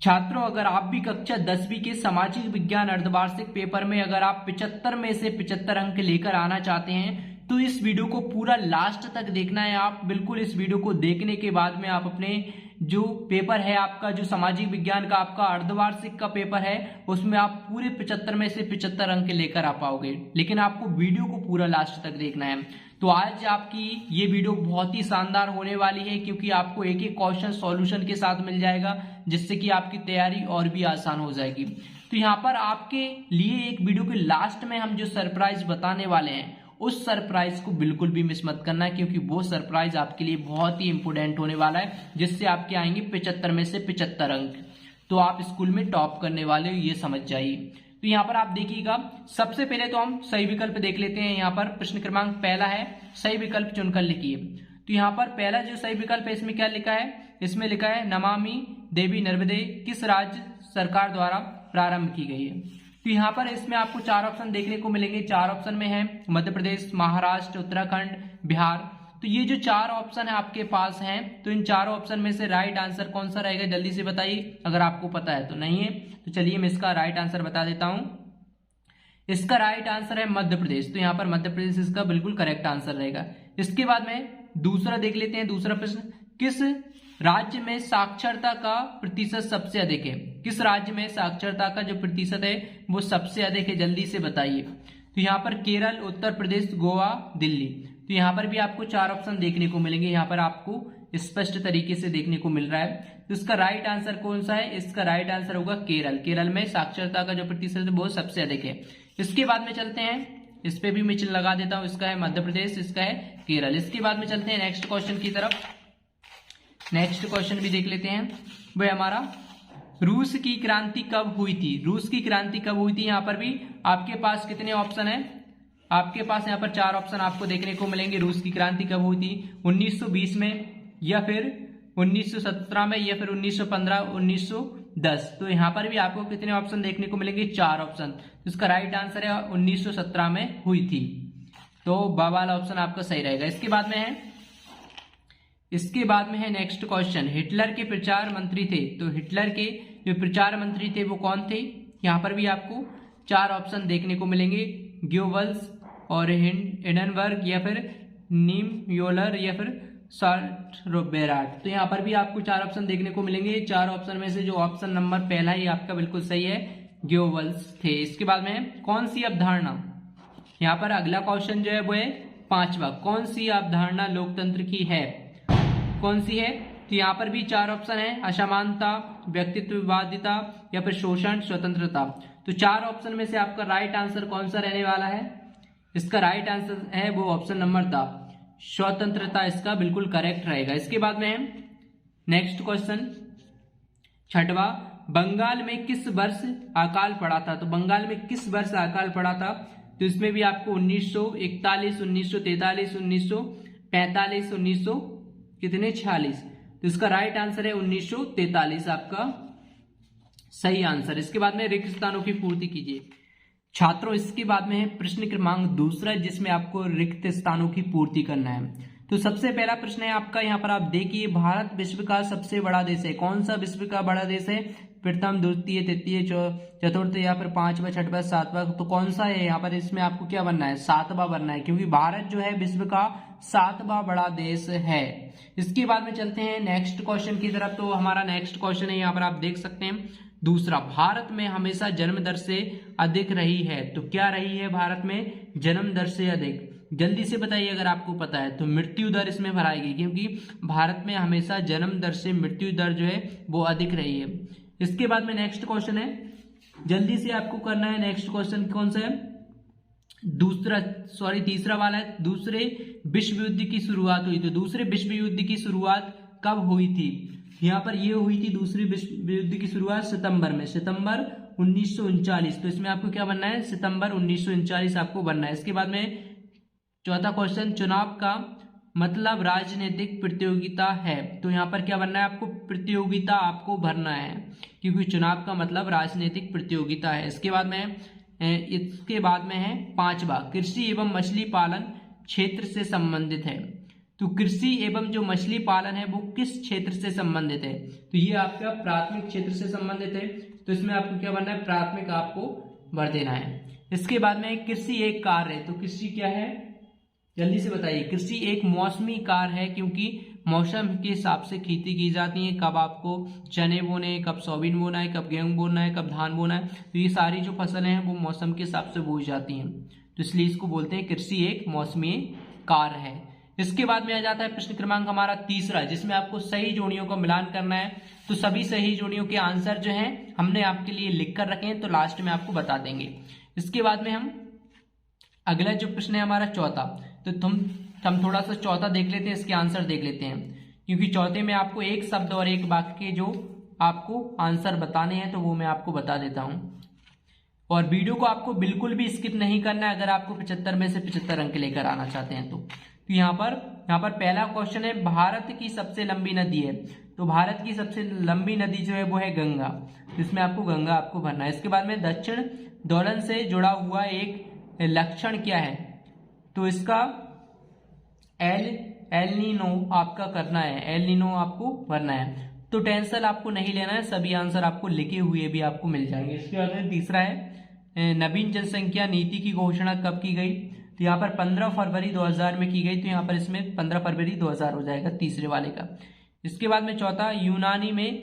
छात्रों, अगर आप भी कक्षा 10वीं के सामाजिक विज्ञान अर्धवार्षिक पेपर में अगर आप 75 में से 75 अंक लेकर आना चाहते हैं तो इस वीडियो को पूरा लास्ट तक देखना है। आप बिल्कुल इस वीडियो को देखने के बाद में आप अपने जो पेपर है आपका, जो सामाजिक विज्ञान का आपका अर्धवार्षिक का पेपर है, उसमें आप पूरे 75 में से 75 अंक लेकर आ पाओगे। लेकिन आपको वीडियो को पूरा लास्ट तक देखना है। तो आज आपकी ये वीडियो बहुत ही शानदार होने वाली है, क्योंकि आपको एक एक क्वेश्चन सॉल्यूशन के साथ मिल जाएगा, जिससे कि आपकी तैयारी और भी आसान हो जाएगी। तो यहाँ पर आपके लिए एक वीडियो के लास्ट में हम जो सरप्राइज बताने वाले हैं, उस सरप्राइज को बिल्कुल भी मिस मत करना, क्योंकि वो सरप्राइज आपके लिए बहुत ही इंपोर्टेंट होने वाला है, जिससे आपके आएंगे 75 में से 75 अंक। तो आप स्कूल में टॉप करने वाले हो, ये समझ जाइए। तो यहाँ पर आप देखिएगा, सबसे पहले तो हम सही विकल्प देख लेते हैं। यहाँ पर प्रश्न क्रमांक पहला है, सही विकल्प चुनकर लिखिए। तो यहाँ पर पहला जो सही विकल्प है, इसमें क्या लिखा है? इसमें लिखा है नमामि देवी नर्मदे किस राज्य सरकार द्वारा प्रारंभ की गई है। तो यहाँ पर इसमें आपको 4 ऑप्शन देखने को मिलेंगे। 4 ऑप्शन में है मध्य प्रदेश, महाराष्ट्र, उत्तराखंड, बिहार। तो ये जो 4 ऑप्शन है आपके पास हैं, तो इन 4 ऑप्शन में से राइट आंसर कौन सा रहेगा, जल्दी से बताइए। अगर आपको पता है तो नहीं है तो चलिए मैं इसका राइट आंसर बता देता हूं। इसका राइट आंसर है मध्य प्रदेश। तो यहाँ पर मध्य प्रदेश इसका बिल्कुल करेक्ट आंसर रहेगा। इसके बाद में दूसरा देख लेते हैं। दूसरा प्रश्न, किस राज्य में साक्षरता का प्रतिशत सबसे अधिक है? किस राज्य में साक्षरता का जो प्रतिशत है वो सबसे अधिक है, जल्दी से बताइए। तो यहाँ पर केरल, उत्तर प्रदेश, गोवा, दिल्ली। तो यहाँ पर भी आपको 4 ऑप्शन देखने को मिलेंगे। यहाँ पर आपको स्पष्ट तरीके से देखने को मिल रहा है। तो इसका राइट आंसर कौन सा है? इसका राइट आंसर होगा केरल। केरल में साक्षरता का जो प्रतिशत है वो सबसे अधिक है। इसके बाद में चलते हैं, इस पे भी मैं चिन्ह लगा देता हूं। इसका है मध्य प्रदेश, इसका है केरल। इसके बाद में चलते हैं नेक्स्ट क्वेश्चन की तरफ। नेक्स्ट क्वेश्चन भी देख लेते हैं। वह हमारा, रूस की क्रांति कब हुई थी? रूस की क्रांति कब हुई थी? यहाँ पर भी आपके पास कितने ऑप्शन है? आपके पास यहाँ पर 4 ऑप्शन आपको देखने को मिलेंगे। रूस की क्रांति कब हुई थी? 1920 में, या फिर 1917 में, या फिर 1915, 1910। तो यहाँ पर भी आपको कितने ऑप्शन देखने को मिलेंगे? 4 ऑप्शन। तो इसका राइट आंसर है 1917 में हुई थी। तो वाला ऑप्शन आपका सही रहेगा। इसके बाद में है नेक्स्ट क्वेश्चन, हिटलर के प्रचार मंत्री थे। तो हिटलर के जो प्रचार मंत्री थे वो कौन थे? यहाँ पर भी आपको 4 ऑप्शन देखने को मिलेंगे। ग्योबल्स और हिंडनबर्ग, या फिर नीमयोलर, या फिर साल्टरबेराट। तो यहाँ पर भी आपको 4 ऑप्शन देखने को मिलेंगे। 4 ऑप्शन में से जो ऑप्शन नंबर पहला है आपका बिल्कुल सही है, ग्योबल्स थे। इसके बाद में कौन सी अवधारणा, यहाँ पर अगला क्वेश्चन जो है वो है 5वां, कौन सी अवधारणा लोकतंत्र की है? कौन सी है? तो यहाँ पर भी 4 ऑप्शन है, असमानता, व्यक्तित्ववादिता, या फिर शोषण, स्वतंत्रता। तो 4 ऑप्शन में से आपका राइट आंसर कौन सा रहने वाला है? इसका राइट आंसर है वो ऑप्शन नंबर द, स्वतंत्रता। इसका बिल्कुल करेक्ट रहेगा। इसके बाद में है नेक्स्ट क्वेश्चन 6वां, बंगाल में किस वर्ष अकाल पड़ा था? तो बंगाल में किस वर्ष अकाल पड़ा था? तो इसमें भी आपको 1941, 1943, 1945, 1946। तो इसका राइट आंसर है 1943 आपका सही आंसर। इसके बाद में रिक्त स्थानों की पूर्ति कीजिए। छात्रों, इसके बाद में है प्रश्न क्रमांक 2, जिसमें आपको रिक्त स्थानों की पूर्ति करना है। तो सबसे पहला प्रश्न है आपका, यहाँ पर आप देखिए, भारत विश्व का सबसे बड़ा देश है। कौन सा विश्व का बड़ा देश है? प्रथम, द्वितीय, तृतीय, चतुर्थ, या फिर 5वां, 6वां, 7वां? तो कौन सा है यहाँ पर? इसमें आपको क्या बनना है? 7वां बनना है, क्योंकि भारत जो है विश्व का 7वां बड़ा देश है। इसके बाद में चलते हैं नेक्स्ट क्वेश्चन की तरफ। तो हमारा नेक्स्ट क्वेश्चन है, यहाँ पर आप देख सकते हैं 2, भारत में हमेशा जन्म दर से अधिक रही है। तो क्या रही है भारत में जन्म दर से अधिक? जल्दी से बताइए अगर आपको पता है। तो मृत्यु दर इसमें भराएगी, क्योंकि भारत में हमेशा जन्म दर से मृत्यु दर जो है वो अधिक रही है। इसके बाद में नेक्स्ट क्वेश्चन है, जल्दी से आपको करना है। नेक्स्ट क्वेश्चन कौन सा है? तीसरा वाला है, दूसरे विश्व युद्ध की शुरुआत हुई। तो दूसरे विश्व युद्ध की शुरुआत कब हुई थी? यहाँ पर ये हुई थी दूसरी विश्व युद्ध की शुरुआत सितंबर में, सितंबर 1939। तो इसमें आपको क्या बनना है? सितंबर 1939 आपको बनना है। इसके बाद में चौथा क्वेश्चन, चुनाव का मतलब राजनीतिक प्रतियोगिता है। तो यहाँ पर क्या बनना है आपको? प्रतियोगिता आपको भरना है, क्योंकि चुनाव का मतलब राजनीतिक प्रतियोगिता है। इसके बाद में है 5वां, कृषि एवं मछली पालन क्षेत्र से संबंधित है। तो कृषि एवं जो मछली पालन है वो किस क्षेत्र से संबंधित है? तो ये आपका प्राथमिक क्षेत्र से संबंधित है, तो इसमें आपको क्या भरना है? प्राथमिक आपको भर देना है। इसके बाद में कृषि एक कार्य है, तो कृषि क्या है? जल्दी से बताइए। कृषि एक मौसमी कार्य है, क्योंकि मौसम के हिसाब से खेती की जाती है। कब आपको चने बोने हैं, कब सोयाबीन बोना है, कब गेहूं बोना है, कब धान बोना है, तो ये सारी जो फसलें हैं वो मौसम के हिसाब से बोई जाती हैं। तो इसलिए इसको बोलते हैं कृषि एक मौसमी कार्य है। इसके बाद में आ जाता है प्रश्न क्रमांक हमारा तीसरा, जिसमें आपको सही जोड़ियों का मिलान करना है। तो सभी सही जोड़ियों के आंसर जो हैं हमने आपके लिए लिख कर रखे हैं, तो लास्ट में आपको बता देंगे। इसके बाद में हम अगला जो प्रश्न है हमारा चौथा, तो हम थोड़ा सा चौथा देख लेते हैं, इसके आंसर देख लेते हैं, क्योंकि चौथे में आपको एक शब्द और एक वाक्य के जो आपको आंसर बताने हैं तो वो मैं आपको बता देता हूं। और वीडियो को आपको बिल्कुल भी स्किप नहीं करना है अगर आपको 75 में से 75 अंक लेकर आना चाहते हैं तो यहाँ पर पहला क्वेश्चन है, भारत की सबसे लंबी नदी है। तो भारत की सबसे लंबी नदी जो है वो है गंगा, जिसमें आपको गंगा आपको भरना है। इसके बाद में दक्षिण दोलन से जुड़ा हुआ एक लक्षण क्या है? तो इसका एल नीनो आपका करना है, एल नीनो आपको भरना है। तो टेंशन आपको नहीं लेना है, सभी आंसर आपको लिखे हुए भी आपको मिल जाएंगे। इसके बाद में तीसरा है, नवीन जनसंख्या नीति की घोषणा कब की गई? तो यहाँ पर 15 फरवरी 2000 में की गई, तो यहाँ पर इसमें 15 फरवरी 2000 हो जाएगा तीसरे वाले का। इसके बाद में चौथा, यूनानी में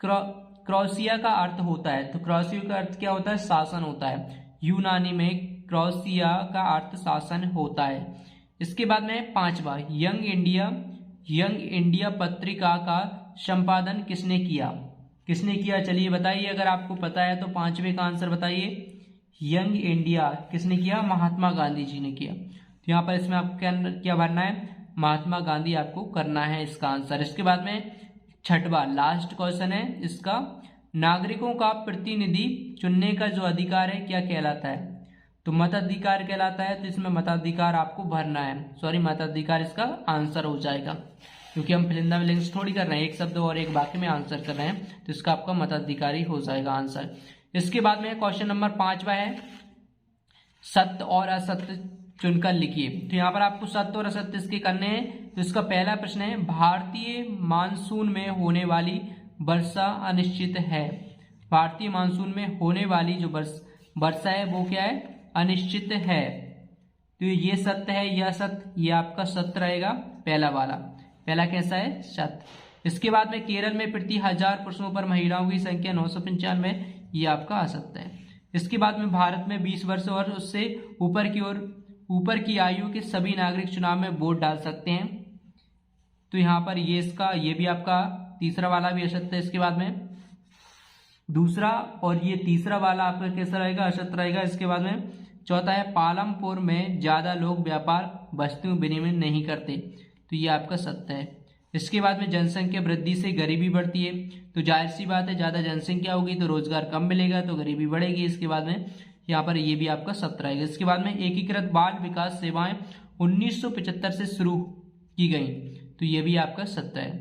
क्रोसिया का अर्थ होता है। तो क्रोसिया का अर्थ क्या होता है? शासन होता है। यूनानी में क्रोसिया का अर्थ शासन होता है। इसके बाद में पांचवा, यंग इंडिया पत्रिका का संपादन किसने किया? चलिए बताइए, अगर आपको पता है तो पांचवे का आंसर बताइए। यंग इंडिया किसने किया? महात्मा गांधी जी ने किया। तो यहाँ पर इसमें आपको क्या भरना है? महात्मा गांधी आपको करना है इसका आंसर। इसके बाद में छठवा लास्ट क्वेश्चन है इसका, नागरिकों का प्रतिनिधि चुनने का जो अधिकार है क्या कहलाता है? तो मताधिकार कहलाता है। तो इसमें मताधिकार आपको भरना है, मताधिकार इसका आंसर हो जाएगा, क्योंकि हम फिलिंदा ब्लैंक्स थोड़ी कर रहे हैं, एक शब्द और एक वाक्य में आंसर कर रहे हैं, तो इसका आपका मताधिकारी हो जाएगा आंसर। इसके बाद में क्वेश्चन नंबर 5वां है, सत्य और असत्य चुनकर लिखिए। तो यहाँ पर आपको सत्य और असत्य इसके करने हैं। तो इसका पहला प्रश्न है, भारतीय मानसून में होने वाली वर्षा अनिश्चित है। भारतीय मानसून में होने वाली जो वर्षा है वो क्या है? अनिश्चित है। तो ये सत्य है, यह सत्य, ये आपका सत्य रहेगा पहला वाला। पहला कैसा है? सत्य। इसके बाद में केरल में प्रति 1000 पुरुषों पर महिलाओं की संख्या 995, ये आपका असत्य है। इसके बाद में भारत में 20 वर्ष और उससे ऊपर की आयु के सभी नागरिक चुनाव में वोट डाल सकते हैं। तो यहाँ पर ये भी आपका तीसरा वाला भी असत्य है। इसके बाद में दूसरा और ये तीसरा वाला आपका कैसा रहेगा? असत्य रहेगा। इसके बाद में चौथा है, पालमपुर में ज्यादा लोग व्यापार वस्तु विनिमय नहीं करते। तो ये आपका सत्य है। इसके बाद में जनसंख्या वृद्धि से गरीबी बढ़ती है। तो जाहिर सी बात है, ज्यादा जनसंख्या होगी तो रोजगार कम मिलेगा, तो गरीबी बढ़ेगी। इसके बाद में यहाँ पर ये भी आपका सत्य रहेगा। इसके बाद में एकीकृत बाल विकास सेवाएं 1975 से शुरू की गई, तो ये भी आपका सत्य है।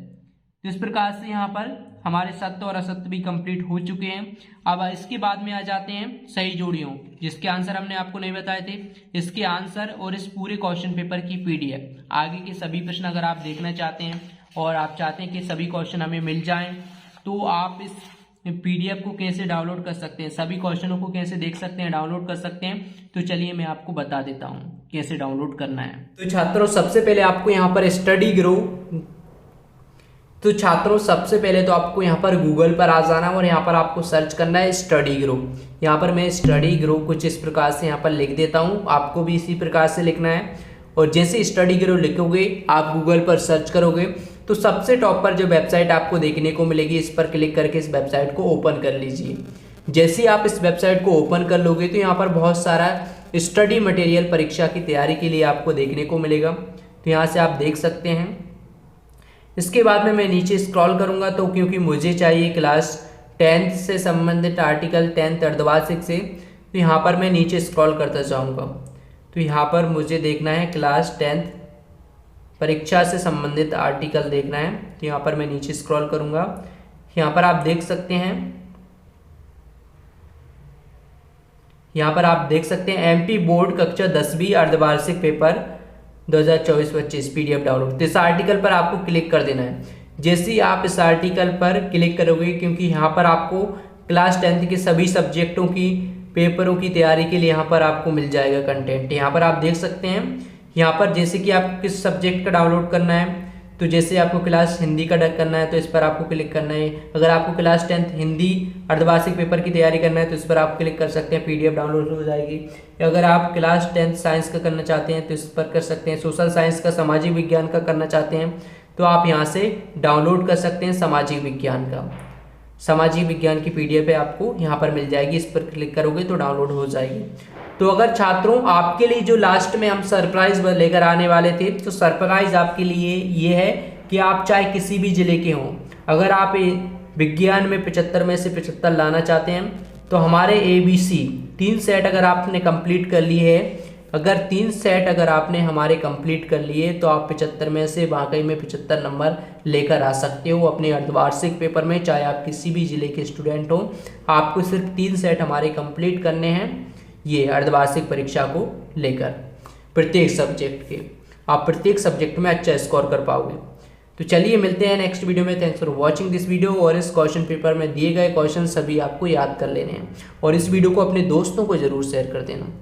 तो इस प्रकार से यहाँ पर हमारे सत्य और असत्य भी कंप्लीट हो चुके हैं। अब इसके बाद में आ जाते हैं सही जोड़ियों, जिसके आंसर हमने आपको नहीं बताए थे। इसके आंसर और इस पूरे क्वेश्चन पेपर की पीडीएफ, आगे के सभी प्रश्न अगर आप देखना चाहते हैं और आप चाहते हैं कि सभी क्वेश्चन हमें मिल जाएं, तो आप इस पीडीएफ को कैसे डाउनलोड कर सकते हैं, सभी क्वेश्चनों को कैसे देख सकते हैं, डाउनलोड कर सकते हैं। तो चलिए मैं आपको बता देता हूँ कैसे डाउनलोड करना है। तो छात्रों सबसे पहले आपको यहाँ पर स्टडी ग्रो, तो छात्रों सबसे पहले तो आपको यहाँ पर गूगल पर आ जाना और यहाँ पर आपको सर्च करना है स्टडी ग्रो। यहाँ पर मैं स्टडी ग्रो कुछ इस प्रकार से यहाँ पर लिख देता हूँ, आपको भी इसी प्रकार से लिखना है। और जैसे स्टडी ग्रो लिखोगे, आप गूगल पर सर्च करोगे, तो सबसे टॉप पर जो वेबसाइट आपको देखने को मिलेगी, इस पर क्लिक करके इस वेबसाइट को ओपन कर लीजिए। जैसे ही आप इस वेबसाइट को ओपन कर लोगे तो यहाँ पर बहुत सारा स्टडी मटेरियल परीक्षा की तैयारी के लिए आपको देखने को मिलेगा। तो यहाँ से आप देख सकते हैं। इसके बाद में मैं नीचे स्क्रॉल करूंगा, तो क्योंकि मुझे चाहिए क्लास 10th से संबंधित आर्टिकल 10th अर्धवार्षिक से, तो यहाँ पर मैं नीचे स्क्रॉल करता जाऊंगा। तो यहाँ पर मुझे देखना है क्लास 10th परीक्षा से संबंधित आर्टिकल देखना है। तो यहाँ पर मैं नीचे स्क्रॉल करूंगा, यहाँ पर आप देख सकते हैं, यहाँ पर आप देख सकते हैं एमपी बोर्ड कक्षा 10वीं अर्धवार्षिक पेपर 2024-25 PDF डाउनलोड। तो इस आर्टिकल पर आपको क्लिक कर देना है। जैसे ही आप इस आर्टिकल पर क्लिक करोगे, क्योंकि यहाँ पर आपको क्लास 10th के सभी सब्जेक्टों की पेपरों की तैयारी के लिए यहाँ पर आपको मिल जाएगा कंटेंट। यहाँ पर आप देख सकते हैं, यहाँ पर जैसे कि आपको किस सब्जेक्ट का डाउनलोड करना है, तो जैसे आपको क्लास हिंदी का करना है तो इस पर आपको क्लिक करना है। अगर आपको क्लास 10th हिंदी अर्धवार्षिक पेपर की तैयारी करना है तो इस पर आप क्लिक कर सकते हैं, PDF डाउनलोड हो जाएगी। अगर आप क्लास 10th साइंस का करना चाहते हैं तो इस पर कर सकते हैं। सोशल साइंस का, सामाजिक विज्ञान का करना चाहते हैं तो आप यहाँ से डाउनलोड कर सकते हैं सामाजिक विज्ञान का। सामाजिक विज्ञान की PDF आपको यहाँ पर मिल जाएगी, इस पर क्लिक करोगे तो डाउनलोड हो जाएगी। तो अगर छात्रों आपके लिए जो लास्ट में हम सरप्राइज लेकर आने वाले थे, तो सरप्राइज आपके लिए ये है कि आप चाहे किसी भी जिले के हों, अगर आप विज्ञान में 75 में से 75 लाना चाहते हैं तो हमारे ABC 3 सेट अगर आपने कंप्लीट कर ली है, अगर 3 सेट अगर आपने हमारे कंप्लीट कर लिए तो आप 75 में से वाकई में 75 नंबर लेकर आ सकते हो अपने अर्धवार्षिक पेपर में। चाहे आप किसी भी जिले के स्टूडेंट हो, आपको सिर्फ 3 सेट हमारे कंप्लीट करने हैं ये अर्धवार्षिक परीक्षा को लेकर। प्रत्येक सब्जेक्ट के आप प्रत्येक सब्जेक्ट में अच्छा स्कोर कर पाओगे। तो चलिए मिलते हैं नेक्स्ट वीडियो में। Thanks for watching this video. और इस क्वेश्चन पेपर में दिए गए क्वेश्चन सभी आपको याद कर लेने हैं और इस वीडियो को अपने दोस्तों को जरूर शेयर कर देना।